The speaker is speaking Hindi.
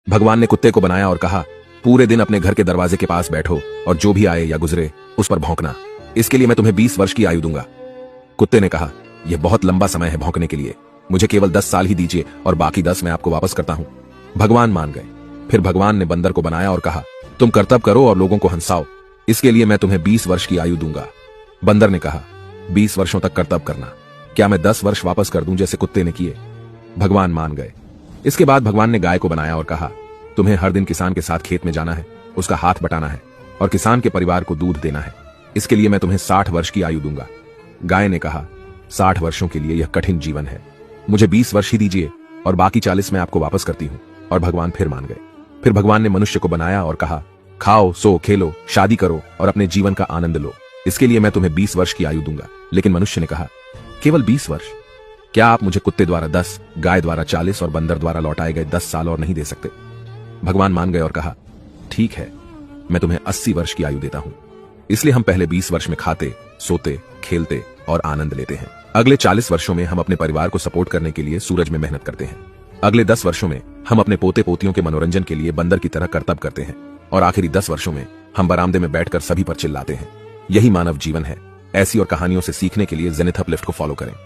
भगवान ने कुत्ते को बनाया और कहा, पूरे दिन अपने घर के दरवाजे के पास बैठो और जो भी आए या गुजरे उस पर भौंकना। इसके लिए मैं तुम्हें 20 वर्ष की आयु दूंगा। कुत्ते ने कहा, यह बहुत लंबा समय है भौंकने के लिए, मुझे केवल 10 साल ही दीजिए और बाकी 10 मैं आपको वापस करता हूं। भगवान मान गए। फिर भगवान ने बंदर को बनाया और कहा, तुम कर्तव्य करो और लोगों को हंसाओ, इसके लिए मैं तुम्हें 20 वर्ष की आयु दूंगा। बंदर ने कहा, 20 वर्षों तक कर्तव्य करना, क्या मैं 10 वर्ष वापस कर दूं जैसे कुत्ते ने किए? भगवान मान गए। इसके बाद भगवान ने गाय को बनाया और कहा, तुम्हें हर दिन किसान के साथ खेत में जाना है, उसका हाथ बटाना है और किसान के परिवार को दूध देना है, इसके लिए मैं तुम्हें 60 वर्ष की आयु दूंगा। गाय ने कहा, 60 वर्षों के लिए यह कठिन जीवन है, मुझे 20 वर्ष ही दीजिए और बाकी 40 मैं आपको वापस करती हूं। और भगवान फिर मान गए। फिर भगवान ने मनुष्य को बनाया और कहा, खाओ, सो, खेलो, शादी करो और अपने जीवन का आनंद लो, इसके लिए मैं तुम्हें 20 वर्ष की आयु दूंगा। लेकिन मनुष्य ने कहा, केवल 20 वर्ष? क्या आप मुझे कुत्ते द्वारा 10, गाय द्वारा 40 और बंदर द्वारा लौटाए गए 10 साल और नहीं दे सकते? भगवान मान गए और कहा, ठीक है, मैं तुम्हें 80 वर्ष की आयु देता हूं। इसलिए हम पहले 20 वर्ष में खाते, सोते, खेलते और आनंद लेते हैं। अगले 40 वर्षों में हम अपने परिवार को सपोर्ट करने के लिए सूरज में मेहनत करते हैं। अगले 10 वर्षों में हम अपने पोते पोतियों के मनोरंजन के लिए बंदर की तरह कर्तव्य करते हैं और आखिरी 10 वर्षों में हम बरामदे में बैठकर सभी पर चिल्लाते हैं। यही मानव जीवन है। ऐसी और कहानियों से सीखने के लिए जेनिथ अपलिफ्ट को फॉलो करें।